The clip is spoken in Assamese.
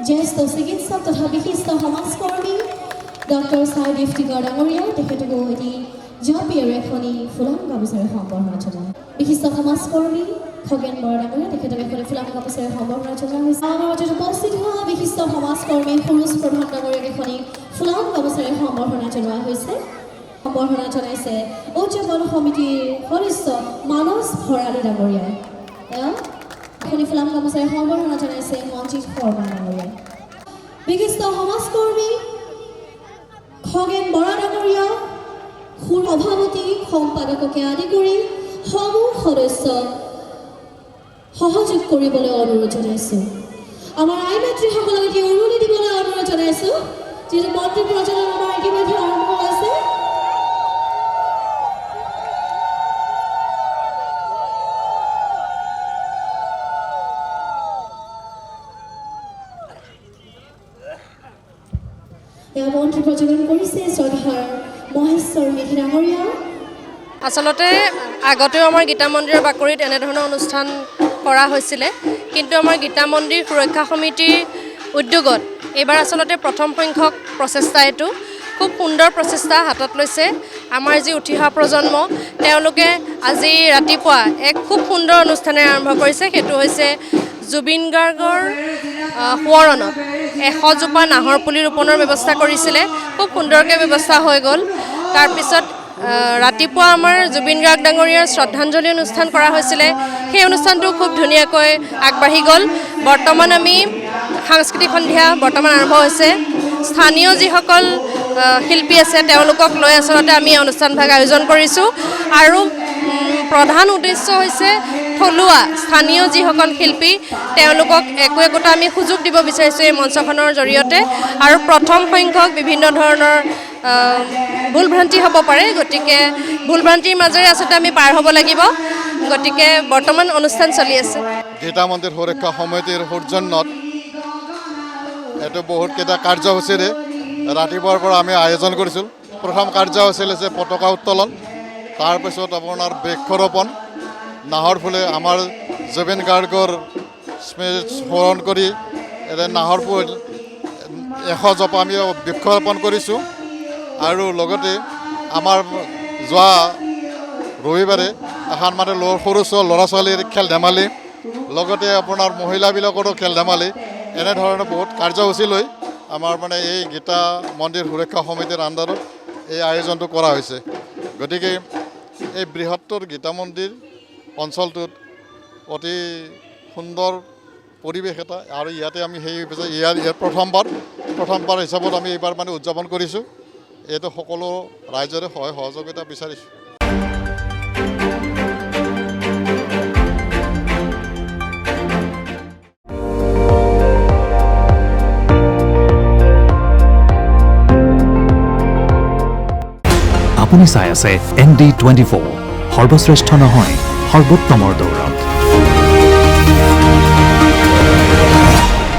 জ্যেষ্ঠ চিকিৎসক তথা বিশিষ্ট সমাজকৰ্মী ডক্টৰ চাহিদ ইফতিকাৰ ডাঙৰীয়া তেখেতক এটি জপিয়াৰ এখনি ফুলাম গামোচাৰে সম্বৰ্ধনা জনায়। বিশিষ্ট সমাজকৰ্মী খগেন বৰা ডাঙৰীয়া তেখেতক এখন ফুলাম গামোচাৰে সম্বৰ্ধনা জনোৱা হৈছে। আমাৰ মাজত উপস্থিত হোৱা বিশিষ্ট সমাজকৰ্মী সৰুজ প্ৰধান ডাঙৰীয়াক এখনি ফুলাম গামোচাৰে সম্বৰ্ধনা জনোৱা হৈছে। সম্বৰ্ধনা জনাইছে উদযাপন সমিতিৰ সদস্য মানস ভৰালী ডাঙৰীয়াই। এখনি ফুলাম গামোচাৰে সম্বৰ্ধনা জনাইছে মঞ্জিত শৰ্মা ডাঙৰীয়াই। বিশিষ্ট সমাজকৰ্মী খগেন বৰা ডাঙৰীয়া সভাপতি সম্পাদককে আদি কৰি সমূহ সদস্য সহযোগ কৰিবলৈ অনুৰোধ জনাইছোঁ। আমাৰ আই মাতৃসকলক এটি উৰুলি দিবলৈ অনুৰোধ জনাইছোঁ। যিহেতু মন্ত্ৰী প্ৰজনন আমাৰ ইতিমধ্যে আৰম্ভ হৈছে। মন্ত্ৰী প্ৰজনন কৰিছে শ্ৰদ্ধাৰ মহেশ্বৰ মেধি ডাঙৰীয়া। আচলতে আগতেও আমাৰ গীতা মন্দিৰৰ বাকৰিত এনেধৰণৰ অনুষ্ঠান কৰা হৈছিলে, কিন্তু আমাৰ গীতা মন্দিৰ সুৰক্ষা সমিতিৰ উদ্যোগত এইবাৰ আচলতে প্ৰথম সংখ্যক প্ৰচেষ্টা এইটো খুব সুন্দৰ প্ৰচেষ্টা হাতত লৈছে। আমাৰ যি উঠি অহা প্ৰজন্ম তেওঁলোকে আজি ৰাতিপুৱা এক খুব সুন্দৰ অনুষ্ঠানেৰে আৰম্ভ কৰিছে। সেইটো হৈছে জুবিন গাৰ্গৰ সোঁৱৰণত 100 জোপা নাহৰ পুলি ৰোপণৰ ব্যৱস্থা কৰিছিলে। খুব সুন্দৰকৈ ব্যৱস্থা হৈ গ'ল। তাৰপিছত ৰাতিপুৱা আমাৰ জুবিন গাৰ্গ ডাঙৰীয়াৰ শ্ৰদ্ধাঞ্জলি অনুষ্ঠান কৰা হৈছিলে। সেই অনুষ্ঠানটো খুব ধুনীয়াকৈ আগবাঢ়ি গ'ল। বৰ্তমান আমি সাংস্কৃতিক সন্ধিয়া বৰ্তমান আৰম্ভ হৈছে। স্থানীয় যিসকল শিল্পী আছে তেওঁলোকক লৈ আচলতে আমি অনুষ্ঠানভাগ আয়োজন কৰিছোঁ। আৰু প্ৰধান উদ্দেশ্য হৈছে থলুৱা স্থানীয় যিসকল শিল্পী তেওঁলোকক একোটা আমি সুযোগ দিব বিচাৰিছোঁ এই মঞ্চখনৰ জৰিয়তে। আৰু প্ৰথম সংখ্যক বিভিন্ন ধৰণৰ ভুল ভ্ৰান্তি হ'ব পাৰে, গতিকে ভুল ভ্ৰান্তিৰ মাজেৰে আচলতে আমি পাৰ হ'ব লাগিব। গতিকে বৰ্তমান অনুষ্ঠান চলি আছে। গীতা মন্দিৰ সুৰক্ষা সমিতিৰ সৌজন্যত এইটো বহুতকেইটা কাৰ্যসূচীৰে ৰাতিপুৱাৰ পৰা আমি আয়োজন কৰিছোঁ। প্ৰথম কাৰ্যসূচী হৈছে পতাকা উত্তোলন, তাৰপিছত আপোনাৰ বৃক্ষৰোপণ, নাহৰ ফুলে আমাৰ জুবিন গাৰ্গৰ স্মৰণ কৰি নাহৰ ফুল 100 জোপা আমি বৃক্ষৰোপণ কৰিছোঁ। আৰু লগতে আমাৰ যোৱা ৰবিবাৰে এখন মানে সৰু ল'ৰা ছোৱালীৰ খেল ধেমালি, লগতে আপোনাৰ মহিলাবিলাকৰো খেল ধেমালি, এনেধৰণৰ বহুত কাৰ্যসূচী লৈ আমাৰ মানে এই গীতা মন্দিৰ সুৰক্ষা সমিতিৰ আণ্ডাৰত এই আয়োজনটো কৰা হৈছে। গতিকে এই বৃহত্তৰ গীতা মন্দিৰ অঞ্চলটোত অতি সুন্দৰ পৰিৱেশ এটা, আৰু ইয়াতে আমি সেই ইয়াৰ প্ৰথমবাৰ হিচাপত আমি এইবাৰ মানে উদযাপন কৰিছোঁ। এইটো সকলো ৰাইজৰে সহায় সহযোগিতা বিচাৰিছোঁ। আপুনি চাই আছে ND24, সৰ্বশ্ৰেষ্ঠ নহয় সৰ্বোত্তমৰ দৌৰত।